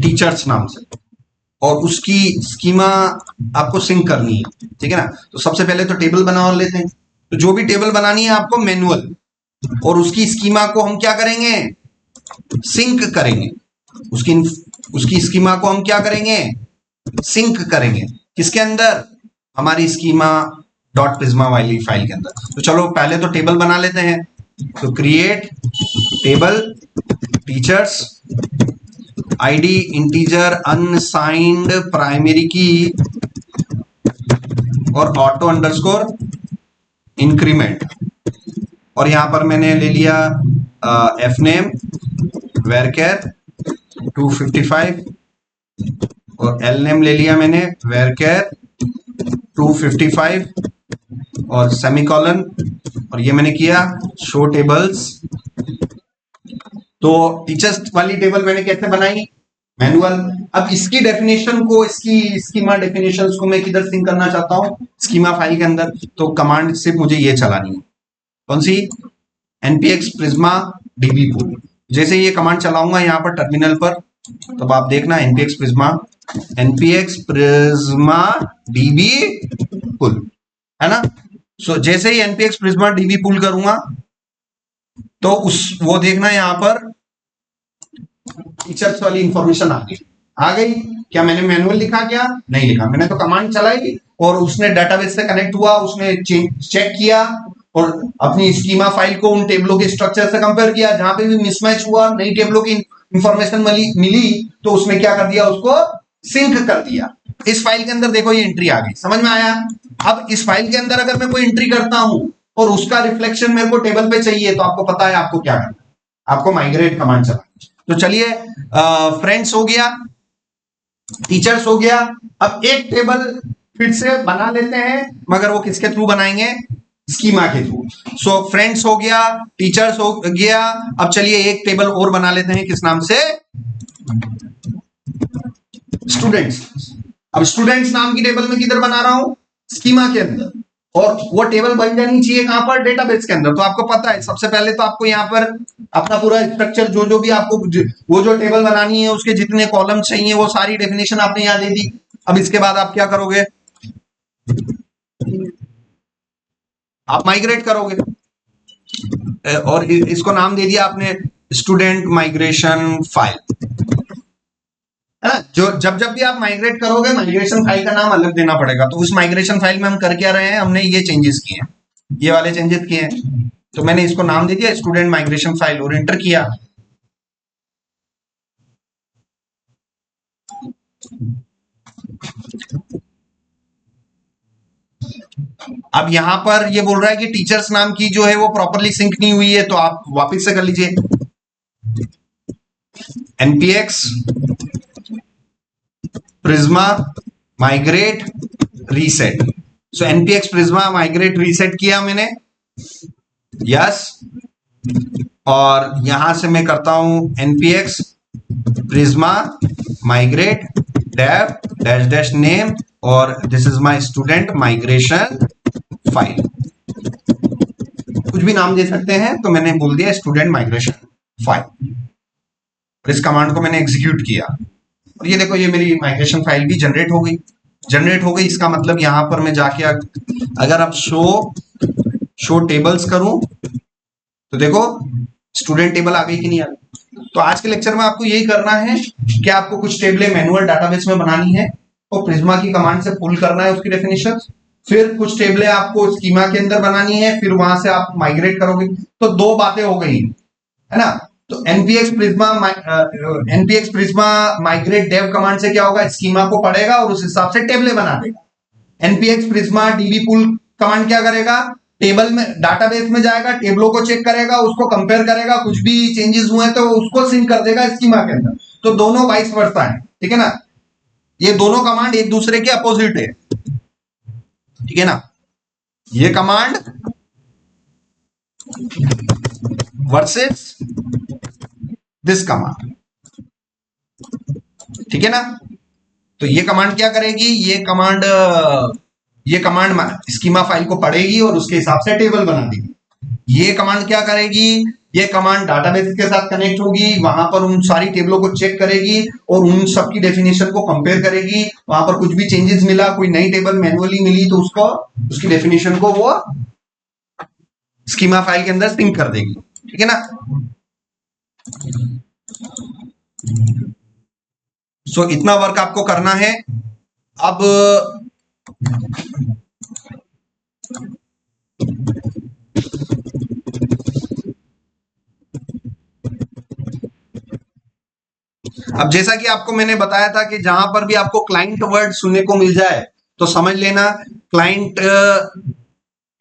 टीचर्स नाम से, और उसकी स्कीमा आपको सिंक करनी है, ठीक है ना। तो सबसे पहले तो टेबल बना लेते हैं, तो जो भी टेबल बनानी है आपको मैनुअल, और उसकी स्कीमा को हम क्या करेंगे, सिंक करेंगे, उसकी उसकी स्कीमा को हम क्या करेंगे, सिंक करेंगे, किसके अंदर, हमारी स्कीमा डॉट प्रिज्मा वाली फाइल के अंदर। तो चलो पहले तो टेबल बना लेते हैं, तो create table teachers ID integer unsigned primary की और ऑटो अंडरस्कोर इंक्रीमेंट, और यहां पर मैंने ले लिया एफ नेम वेरकेयर 255 और एल नेम ले लिया मैंने वेरकेयर 255 और सेमीकॉलन, और ये मैंने किया शो टेबल्स। तो टीचर्स वाली टेबल मैंने कैसे बनाई, मैनुअल। अब इसकी डेफिनेशन को, इसकी स्कीमा डेफिनेशंस को मैं किधर सिंक करना चाहता हूं, स्कीमा फाइल के अंदर, तो कमांड सिर्फ मुझे ये चलानी है, कौन सी, npx prisma db pool। जैसे ये कमांड चलाऊंगा यहाँ पर टर्मिनल पर, तब आप देखना npx prisma db pool, है ना। सो जैसे ही npx prisma db pool करूंगा तो वो देखना यहाँ पर टीचर्स वाली इंफॉर्मेशन आ गई। क्या मैंने मैनुअल लिखा, क्या नहीं लिखा, मैंने तो कमांड चलाई और उसने डाटाबेस से कनेक्ट हुआ, उसने चेक किया और अपनी स्कीमा फाइल को उन टेबलों के स्ट्रक्चर से कंपेयर किया, जहां पे भी मिसमैच हुआ, नई टेबलों की इंफॉर्मेशन मिली तो उसने क्या कर दिया, उसको सिंक कर दिया। इस फाइल के अंदर देखो ये एंट्री आ गई, समझ में आया। अब इस फाइल के अंदर अगर मैं कोई एंट्री करता हूं और उसका रिफ्लेक्शन मेरे को टेबल पे चाहिए, तो आपको पता है आपको क्या करना है, आपको माइग्रेट कमांड चलाना। तो चलिए फ्रेंड्स हो गया, टीचर्स हो गया, अब एक टेबल फिर से बना लेते हैं, मगर वो किसके थ्रू बनाएंगे, स्कीमा के थ्रू। सो फ्रेंड्स हो गया, टीचर्स हो गया, अब चलिए एक टेबल और बना लेते हैं, किस नाम से, स्टूडेंट्स। अब स्टूडेंट्स नाम की टेबल में किधर बना रहा हूं, स्कीमा के अंदर, और वो टेबल बन जानी चाहिए कहां पर, डेटाबेस के अंदर। तो आपको पता है सबसे पहले तो आपको यहाँ पर अपना पूरा स्ट्रक्चर, जो भी आपको वो जो टेबल बनानी है उसके जितने कॉलम चाहिए वो सारी डेफिनेशन आपने यहाँ दे दी। अब इसके बाद आप क्या करोगे, आप माइग्रेट करोगे, और इसको नाम दे दिया आपने स्टूडेंट माइग्रेशन फाइल, है ना। जो जब भी आप माइग्रेट करोगे, माइग्रेशन फाइल का नाम अलग देना पड़ेगा। तो उस माइग्रेशन फाइल में हम कर क्या रहे हैं, हमने ये चेंजेस किए हैं, ये वाले चेंजेस किए हैं, तो मैंने इसको नाम दे दिया स्टूडेंट माइग्रेशन फाइल और एंटर किया। अब यहां पर ये बोल रहा है कि टीचर्स नाम की जो है वो प्रॉपरली सिंक नहीं हुई है, तो आप वापस से कर लीजिए npx prisma migrate reset। सो npx prisma migrate reset किया मैंने, यस, और यहां से मैं करता हूं npx prisma migrate dev dash dash name और this is my student migration file, कुछ भी नाम दे सकते हैं, तो मैंने बोल दिया स्टूडेंट माइग्रेशन फाइल। इस कमांड को मैंने एग्जीक्यूट किया और ये देखो ये मेरी माइग्रेशन फाइल भी जनरेट हो गई। इसका मतलब यहां पर मैं जाके अगर आप शो टेबल्स करूं तो देखो स्टूडेंट टेबल आ गई कि नहीं आ गई। तो आज के लेक्चर में आपको यही करना है कि आपको कुछ टेबलें मैनुअल डाटाबेस में बनानी है और प्रिज्मा की कमांड से पुल करना है उसकी डेफिनेशन, फिर कुछ टेबलें आपको स्कीमा के अंदर बनानी है, फिर वहां से आप माइग्रेट करोगे। तो दो बातें हो गई, है ना। तो NPX Prisma migrate dev command से क्या होगा, स्कीमा को पढ़ेगा और उस हिसाब से टेबलें बना देगा। एनपीएक्स प्रिज्मा डीबी पुल कमांड क्या करेगा, टेबल में डाटाबेस में जाएगा, टेबलों को चेक करेगा, उसको कंपेयर करेगा, कुछ भी चेंजेस हुए तो उसको सिंक कर देगा स्कीमा के अंदर। तो दोनों वाइस वर्सा है, ठीक है ना। ये दोनों कमांड एक दूसरे के अपोजिट है, ठीक है ना। ये कमांड वर्सेस दिस कमांड, ठीक है ना। तो ये कमांड क्या करेगी, ये कमांड स्कीमा फाइल को पढ़ेगी और उसके हिसाब से टेबल बना देगी। ये कमांड क्या करेगी, ये कमांड डाटाबेस के साथ कनेक्ट होगी, वहां पर उन सारी टेबलों को चेक करेगी और उन सबकी डेफिनेशन को कंपेयर करेगी। वहां पर कुछ भी चेंजेस मिला, कोई नई टेबल मैन्युअली मिली तो उसको उसकी डेफिनेशन को वो स्कीमा फाइल के अंदर सिंक कर देगी, ठीक है ना। सो इतना वर्क आपको करना है। अब जैसा कि आपको मैंने बताया था कि जहां पर भी आपको क्लाइंट वर्ड सुनने को मिल जाए तो समझ लेना क्लाइंट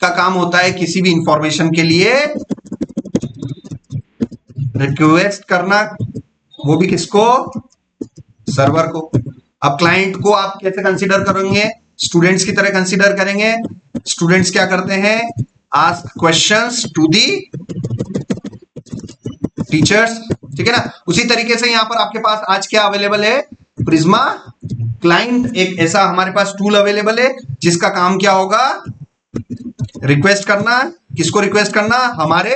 का काम होता है किसी भी इंफॉर्मेशन के लिए रिक्वेस्ट करना, वो भी किसको, सर्वर को। अब क्लाइंट को आप कैसे कंसीडर करेंगे, स्टूडेंट्स की तरह कंसीडर करेंगे। स्टूडेंट्स क्या करते हैं, ask questions to the teachers, ठीक है ना। उसी तरीके से यहां पर आपके पास आज क्या अवेलेबल है, प्रिज्मा क्लाइंट, एक ऐसा हमारे पास टूल अवेलेबल है जिसका काम क्या होगा, रिक्वेस्ट करना। किसको रिक्वेस्ट करना, हमारे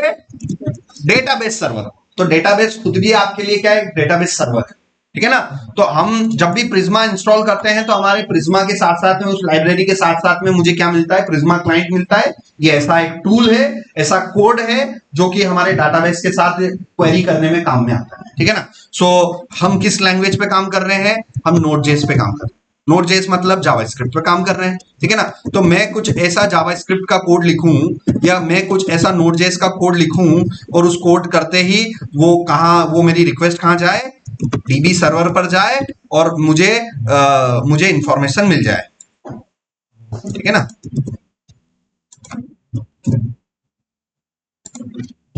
डेटाबेस सर्वर। तो डेटाबेस खुद भी आपके लिए क्या है, डेटाबेस सर्वर है, ठीक है ना। तो हम जब भी प्रिज्मा इंस्टॉल करते हैं तो हमारे प्रिज्मा के साथ साथ में, उस लाइब्रेरी के साथ साथ में मुझे क्या मिलता है, प्रिज्मा क्लाइंट मिलता है। ये ऐसा एक टूल है, ऐसा कोड है जो कि हमारे डाटाबेस के साथ क्वेरी करने में काम में आता है, ठीक है ना। सो हम किस लैंग्वेज पे काम कर रहे हैं, हम नोड.जेएस पे काम कर रहे हैं। नोड.जेएस मतलब जावास्क्रिप्ट पे काम कर रहे हैं, ठीक है ना। तो मैं कुछ ऐसा जावास्क्रिप्ट का कोड लिखूं या मैं कुछ ऐसा नोड.जेएस का कोड लिखूं और उस कोड करते ही वो मेरी रिक्वेस्ट कहां जाए, डीबी सर्वर पर जाए और मुझे इंफॉर्मेशन मिल जाए, ठीक है ना।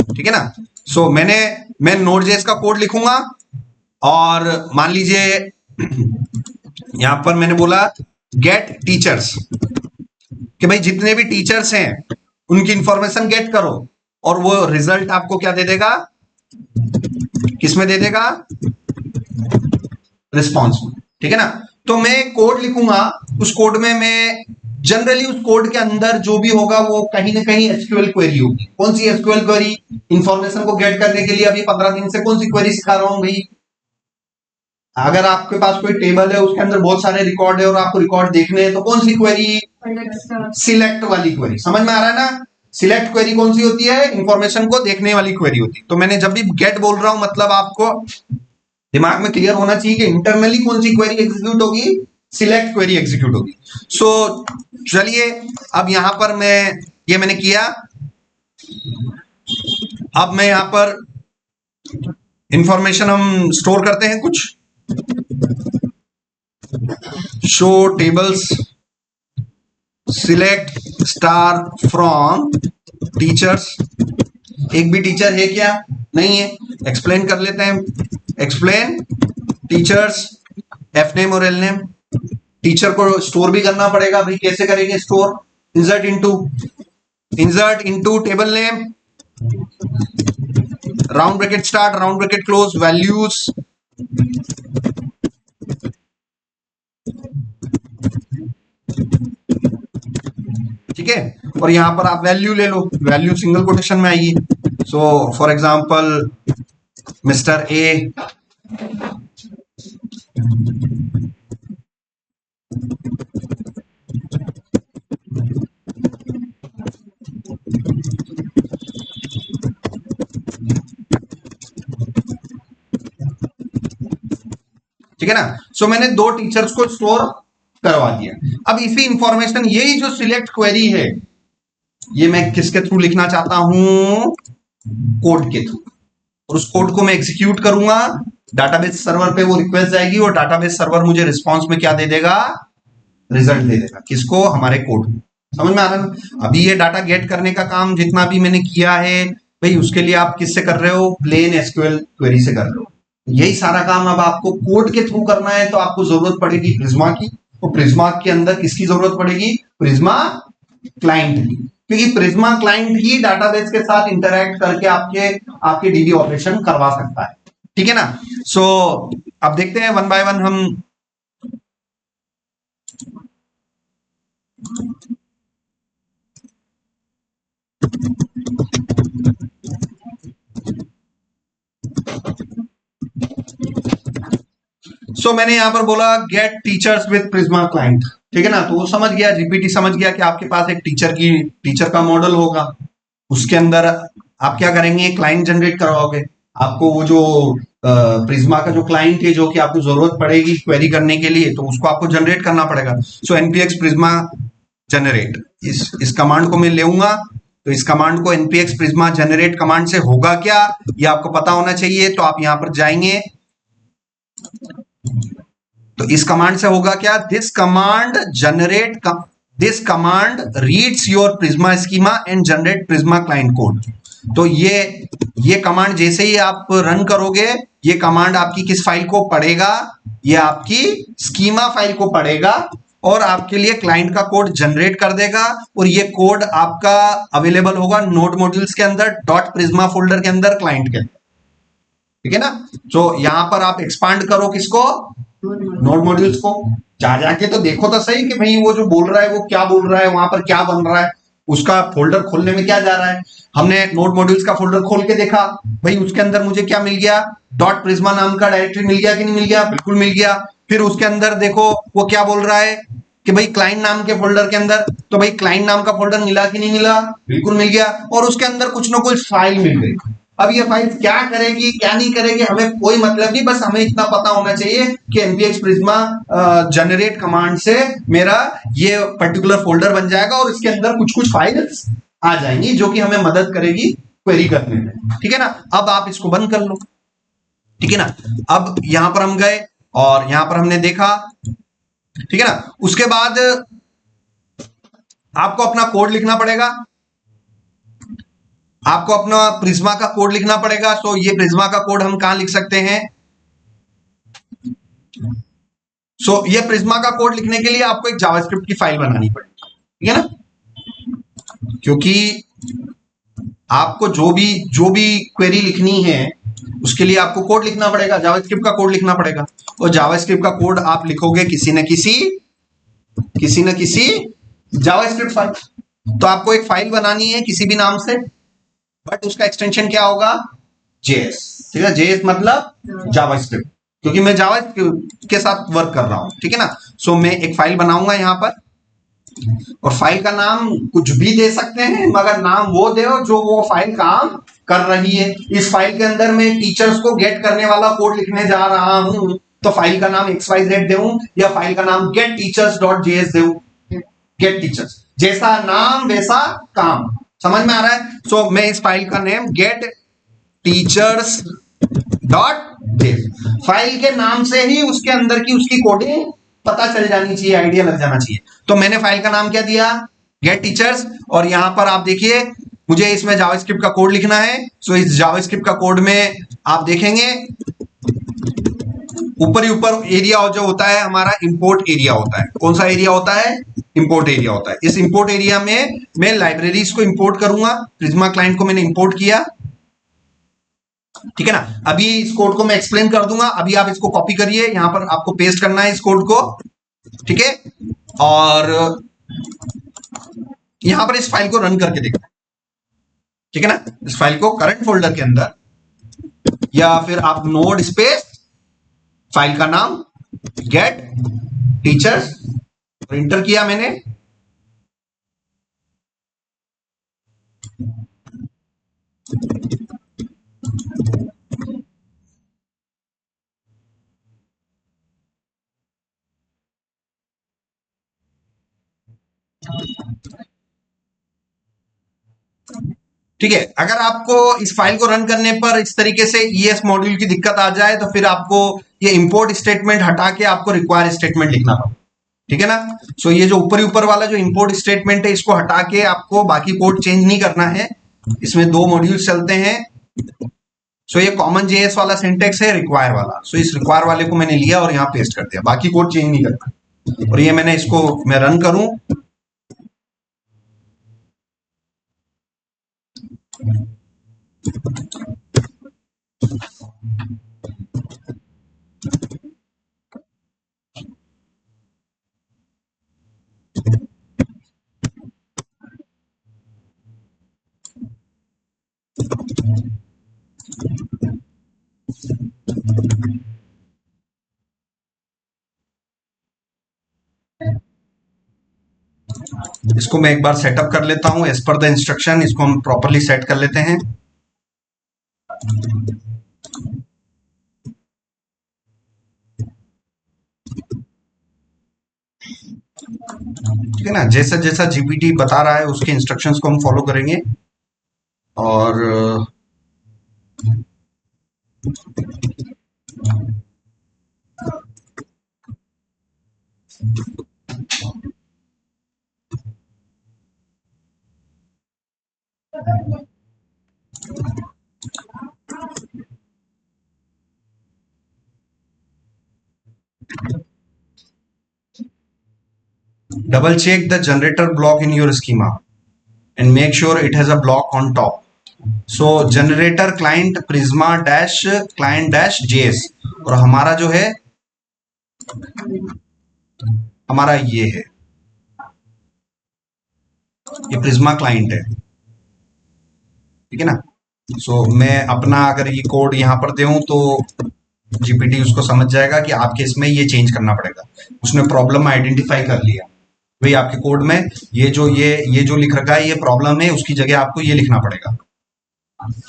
ठीक है ना। सो मैं नोड.जेएस का कोड लिखूंगा और मान लीजिए यहां पर मैंने बोला गेट टीचर्स, कि भाई जितने भी टीचर्स हैं उनकी इंफॉर्मेशन गेट करो, और वो रिजल्ट आपको क्या दे देगा, किसमें दे देगा, रिस्पॉन्स में, ठीक है ना। तो मैं कोड लिखूंगा, उस कोड में मैं जनरली उस कोड के अंदर जो भी होगा वो कहीं ना कहीं एसक्यूएल क्वेरी होगी। कौन सी एसक्यूएल क्वेरी, इंफॉर्मेशन को गेट करने के लिए अभी 15 दिन से कौन सी क्वेरी सिखा रहा हूं भाई। अगर आपके पास कोई टेबल है उसके अंदर बहुत सारे रिकॉर्ड है और आपको रिकॉर्ड देखने हैं तो कौन सी क्वेरी, सिलेक्ट वाली क्वेरी। समझ में आ रहा है ना, सिलेक्ट क्वेरी कौन सी होती है, इंफॉर्मेशन को देखने वाली क्वेरी होती है। तो मैंने जब भी गेट बोल रहा हूं मतलब आपको दिमाग में क्लियर होना चाहिए कि इंटरनली कौन सी क्वेरी एग्जीक्यूट होगी, सिलेक्ट क्वेरी एग्जीक्यूट होगी। सो चलिए अब यहां पर मैंने किया। अब मैं यहां पर इंफॉर्मेशन हम स्टोर करते हैं कुछ, show tables select star from teachers. एक भी टीचर है क्या, नहीं है, एक्सप्लेन कर लेते हैं। एक्सप्लेन टीचर्स एफ नेम और एल नेम। टीचर को स्टोर भी करना पड़ेगा भाई, कैसे करेंगे store, insert into table name, round bracket start round bracket close, values, ठीक है। और यहां पर आप वैल्यू ले लो, वैल्यू सिंगल कोटेशन में आएगी। So for example mister A, ठीक है ना। सो मैंने दो टीचर्स को स्टोर करवा दिया। अब इसी इंफॉर्मेशन, यही जो सिलेक्ट क्वेरी है ये मैं किसके थ्रू लिखना चाहता हूं, कोड के थ्रू। उस कोड को मैं एग्जीक्यूट करूंगा, डाटाबेस सर्वर पे वो रिक्वेस्ट जाएगी और डाटाबेस सर्वर मुझे रिस्पॉन्स में क्या दे देगा, रिजल्ट दे देगा। किसको, हमारे कोड। समझ में आ रहा है ना? अभी ये डाटा गेट करने का काम जितना भी मैंने किया है भाई, उसके लिए आप किससे कर रहे हो, प्लेन एसक्यूएल क्वेरी से कर रहे हो। यही सारा काम अब आपको कोड के थ्रू करना है, तो आपको जरूरत पड़ेगी प्रिज्मा की। तो प्रिज्मा के अंदर किसकी जरूरत पड़ेगी, प्रिज्मा क्लाइंट की, क्योंकि प्रिज्मा क्लाइंट ही डाटाबेस के साथ इंटरैक्ट करके आपके आपके डीबी ऑपरेशन करवा सकता है। ठीक है ना? सो अब देखते हैं वन बाय वन हम। मैंने यहां पर बोला get teachers with Prisma client. ठीक है ना? तो वो समझ गया, जीपीटी समझ गया कि आपके पास एक टीचर का मॉडल होगा, उसके अंदर आप क्या करेंगे, क्लाइंट जनरेट करवाओगे। आपको वो जो प्रिज्मा का जो क्लाइंट है जो कि आपको जरूरत पड़ेगी क्वेरी करने के लिए, तो उसको आपको जनरेट करना पड़ेगा। सो npx प्रिज्मा जनरेट, इस कमांड को मैं लेऊंगा। तो इस कमांड को npx प्रिज्मा जनरेट कमांड से होगा क्या, ये आपको पता होना चाहिए। तो आप यहां पर जाएंगे, तो इस कमांड से होगा क्या, this command reads your Prisma schema and generate Prisma client code. तो ये कमांड जैसे ही आप रन करोगे, ये कमांड आपकी किस फाइल को पढ़ेगा, ये आपकी स्कीमा फाइल को पढ़ेगा और आपके लिए क्लाइंट का कोड जनरेट कर देगा। और ये कोड आपका अवेलेबल होगा नोड मॉड्यूल्स के अंदर, डॉट प्रिज्मा फोल्डर के अंदर, क्लाइंट के अंदर। ठीक है ना? तो यहां पर आप एक्सपांड करो किसको, नोड मॉड्यूल्स को। जा जाके तो देखो तो सही कि भाई वो जो बोल रहा है वो क्या बोल रहा है, वहां पर क्या बन रहा है, उसका फोल्डर खोलने में क्या जा रहा है। हमने नोड मॉड्यूल्स का फोल्डर खोल के देखा, भाई उसके अंदर मुझे क्या मिल गया, डॉट प्रिज्मा नाम का डायरेक्टरी मिल गया कि नहीं मिल गया, बिल्कुल मिल गया। फिर उसके अंदर देखो वो क्या बोल रहा है कि भाई क्लाइंट नाम के फोल्डर के अंदर, तो भाई क्लाइंट नाम का फोल्डर मिला कि नहीं मिला, बिल्कुल मिल गया। और उसके अंदर कुछ ना कुछ फाइल मिल गई। अब ये फाइल क्या करेगी क्या नहीं करेगी हमें कोई मतलब नहीं, बस हमें इतना पता होना चाहिए कि npx प्रिज्मा जनरेट कमांड से मेरा ये पर्टिकुलर फोल्डर बन जाएगा और इसके अंदर कुछ कुछ फाइल्स आ जाएंगी जो कि हमें मदद करेगी क्वेरी करने में। ठीक है ना? अब आप इसको बंद कर लो। ठीक है ना? अब यहां पर हम गए और यहां पर हमने देखा। ठीक है ना? उसके बाद आपको अपना कोड लिखना पड़ेगा, आपको अपना प्रिज्मा का कोड लिखना पड़ेगा। तो ये प्रिज्मा का कोड हम कहां लिख सकते हैं, ये प्रिज्मा का कोड लिखने के लिए आपको एक जावास्क्रिप्ट की फाइल बनानी पड़ेगी। ठीक है ना? क्योंकि आपको जो भी क्वेरी लिखनी है उसके लिए आपको कोड लिखना पड़ेगा, जावास्क्रिप्ट का कोड लिखना पड़ेगा। और जावास्क्रिप्ट का कोड आप लिखोगे किसी न किसी जावास्क्रिप्ट फाइल। तो आपको एक फाइल बनानी है किसी भी नाम से, बट उसका एक्सटेंशन क्या होगा, जेएस। ठीक है? जेएस मतलब जावास्क्रिप्ट, क्योंकि मैं जावा के साथ वर्क कर रहा हूं। ठीक है ना? मैं एक फाइल बनाऊंगा यहां पर, और फाइल का नाम कुछ भी दे सकते हैं, मगर नाम वो दे जो वो फाइल काम कर रही है। इस फाइल के अंदर मैं टीचर्स को गेट करने वाला कोड लिखने जा रहा हूं, तो फाइल का नाम XYZ दूं या फाइल का नाम गेट टीचर्स डॉट जेएस दूं। गेट टीचर्स, जैसा नाम वैसा काम। समझ में आ रहा है? मैं इस फाइल का name gate teachers dot JS, file के नाम से ही उसके अंदर की उसकी कोडिंग पता चल जानी चाहिए, आइडिया लग जाना चाहिए। तो मैंने फाइल का नाम क्या दिया, गेट टीचर्स। और यहां पर आप देखिए मुझे इसमें जावास्क्रिप्ट का कोड लिखना है। इस जावास्क्रिप्ट का कोड में आप देखेंगे ऊपर ही ऊपर एरिया जो होता है हमारा इंपोर्ट एरिया होता है। कौन सा एरिया होता है, इंपोर्ट एरिया होता है। इस इंपोर्ट एरिया में मैं लाइब्रेरीज को इंपोर्ट करूंगा। प्रिज्मा क्लाइंट को मैंने इंपोर्ट किया। ठीक है ना? अभी इस कोड को मैं एक्सप्लेन कर दूंगा, अभी आप इसको कॉपी करिए, यहां पर आपको पेस्ट करना है इस कोड को। ठीक है? और यहां पर इस फाइल को रन करके देखना है। ठीक है ना? इस फाइल को करंट फोल्डर के अंदर, या फिर आप नोड स्पेस फाइल का नाम गेट टीचर्स, और इंटर किया मैंने। ठीक है। अगर आपको इस फाइल को रन करने पर इस तरीके से ईएस मॉड्यूल की दिक्कत आ जाए तो फिर आपको ये इंपोर्ट स्टेटमेंट हटा के आपको रिक्वायर स्टेटमेंट लिखना होगा, ठीक है ना। सो ये जो ऊपर वाला जो इंपोर्ट स्टेटमेंट है इसको हटा के आपको बाकी कोड चेंज नहीं करना है। इसमें दो मॉड्यूल्स चलते हैं। सो ये कॉमन जेएस वाला सिंटेक्स है, रिक्वायर वाला। सो इस रिक्वायर वाले को मैंने लिया और यहाँ पेस्ट कर दिया, बाकी कोड चेंज नहीं करना। और ये मैंने इसको मैं रन करूं, इसको मैं एक बार सेटअप कर लेता हूं एज पर द इंस्ट्रक्शन। इसको हम प्रॉपरली सेट कर लेते हैं। ठीक है ना। जैसा जैसा जीपीटी बता रहा है उसके इंस्ट्रक्शंस को हम फॉलो करेंगे। और double check the generator block in your schema and make sure it has a block on top. So generator client prisma dash client dash js, और हमारा जो है हमारा ये है, ये प्रिज्मा क्लाइंट है, ठीक है ना। सो मैं अपना अगर ये कोड यहां पर दूं तो जीपीटी उसको समझ जाएगा कि आपके इसमें ये चेंज करना पड़ेगा। उसने प्रॉब्लम आइडेंटिफाई कर लिया भाई आपके कोड में ये जो लिख रखा है ये प्रॉब्लम है, उसकी जगह आपको ये लिखना पड़ेगा,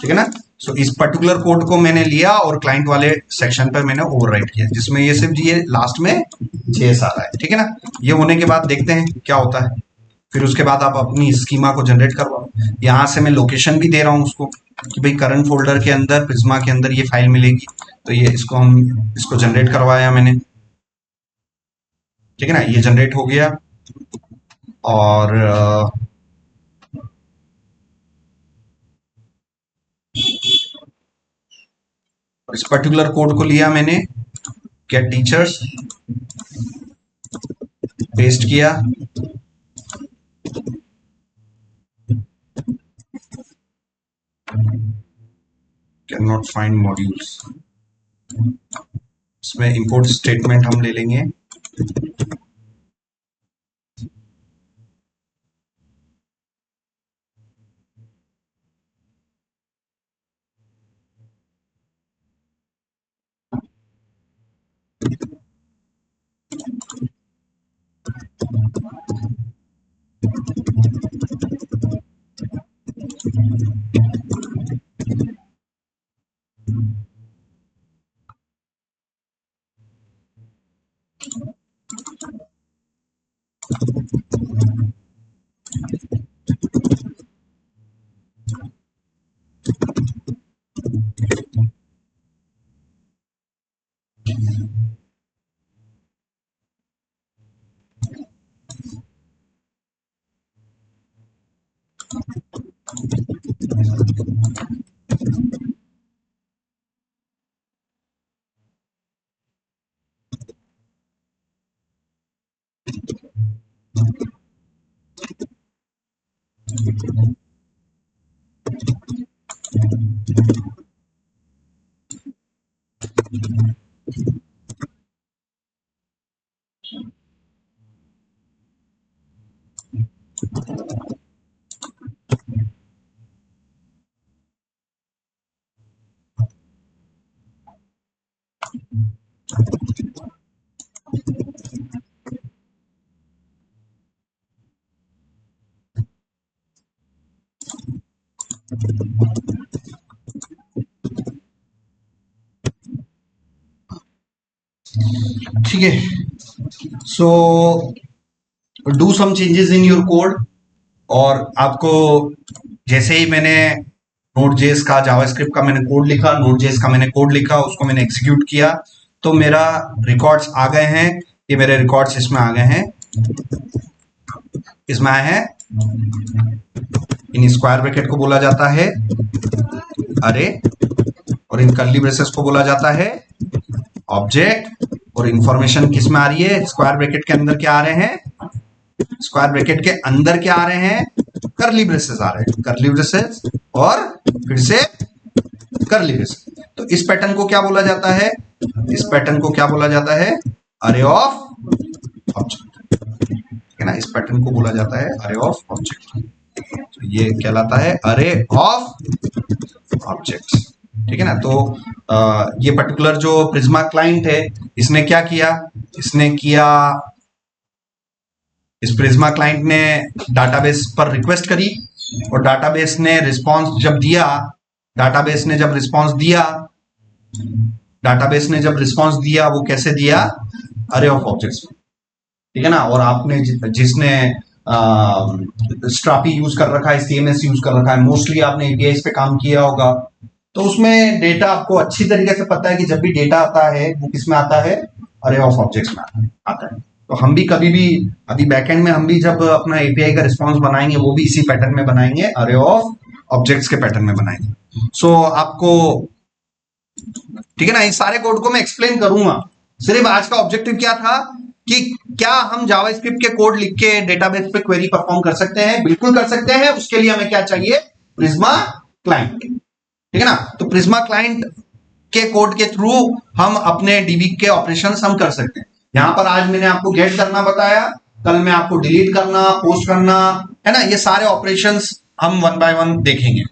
ठीक है ना। सो इस पर्टिकुलर कोड को मैंने लिया और क्लाइंट वाले सेक्शन पर मैंने ओवरराइट किया जिसमें ये सिर्फ ये लास्ट में जेएस आ रहा है, ठीक है ना। ये होने के बाद देखते हैं क्या होता है। फिर उसके बाद आप अपनी स्कीमा को जनरेट करवाओ। यहाँ से मैं लोकेशन भी दे रहा हूँ उसको कि भाई करंट फोल्डर के अंदर प्रिज्मा के अंदर ये फाइल मिलेगी। तो ये इसको जनरेट करवाया मैंने, ठीक है ना। ये जनरेट हो गया और इस पर्टिकुलर कोड को लिया मैंने, गेट टीचर्स पेस्ट किया, कैन नॉट फाइंड मॉड्यूल्स। इसमें इंपोर्ट स्टेटमेंट हम ले लेंगे। ठीक है। So do some changes in your code और आपको जैसे ही मैंने नोड.जेएस का जावास्क्रिप्ट का मैंने कोड लिखा, नोड.जेएस का मैंने कोड लिखा, उसको मैंने एग्जीक्यूट किया, तो मेरा रिकॉर्ड्स आ गए हैं। ये मेरे रिकॉर्ड्स इसमें आ गए हैं, इसमें आए हैं। इन स्क्वायर ब्रैकेट को बोला जाता है अरे, और इन कर्ली ब्रेसेस को बोला जाता है ऑब्जेक्ट। और इंफॉर्मेशन किस में आ रही है? स्क्वायर ब्रैकेट के अंदर क्या आ रहे हैं? स्क्वायर ब्रैकेट के अंदर क्या आ रहे हैं? कर्ली ब्रेसेस आ रहे हैं, कर्ली ब्रेसेस और फिर से कर्ली ब्रेसेस। तो इस पैटर्न को क्या बोला जाता है? इस पैटर्न को क्या बोला जाता है? अरे ऑफ ऑब्जेक्ट, ठीक है ना। इस पैटर्न को बोला जाता है अरे ऑफ ऑब्जेक्ट। तो ये कहलाता है अरे ऑफ ऑब्जेक्ट्स, ठीक है ना। तो ये पर्टिकुलर जो प्रिज्मा क्लाइंट है, इसने क्या किया? इसने किया, इस प्रिज्मा क्लाइंट ने डाटाबेस पर रिक्वेस्ट करी और डाटाबेस ने रिस्पांस जब दिया, डाटाबेस ने जब रिस्पांस दिया, डाटाबेस ने जब रिस्पांस दिया, वो कैसे दिया? अरे ऑफ ऑब्जेक्ट्स, ठीक है ना। और आपने जिसने स्ट्रापी यूज कर रखा है, सीएमएस यूज कर रखा है, मोस्टली आपने एपीआई पे काम किया होगा, तो उसमें डेटा आपको अच्छी तरीके से पता है कि जब भी डेटा आता है वो किस में आता है? अरे ऑफ ऑब्जेक्ट्स में आता है। तो हम भी कभी भी अभी बैकएंड में हम भी जब अपना एपीआई का रिस्पांस बनाएंगे, वो भी इसी पैटर्न में बनाएंगे, अरे ऑफ ऑब्जेक्ट्स के पैटर्न में बनाएंगे। सो आपको, ठीक है ना, इस सारे कोड को मैं एक्सप्लेन करूंगा। सिर्फ आज का ऑब्जेक्टिव क्या था कि क्या हम जावास्क्रिप्ट के कोड लिख के डेटाबेस पे क्वेरी परफॉर्म कर सकते हैं? बिल्कुल कर सकते हैं। उसके लिए हमें क्या चाहिए? प्रिज्मा क्लाइंट, ठीक है ना। तो प्रिज्मा क्लाइंट के कोड के थ्रू हम अपने डीबी के ऑपरेशंस हम कर सकते हैं। यहां पर आज मैंने आपको गेट करना बताया, कल मैं आपको डिलीट करना, पोस्ट करना, है ना, ये सारे ऑपरेशंस हम वन बाय वन देखेंगे।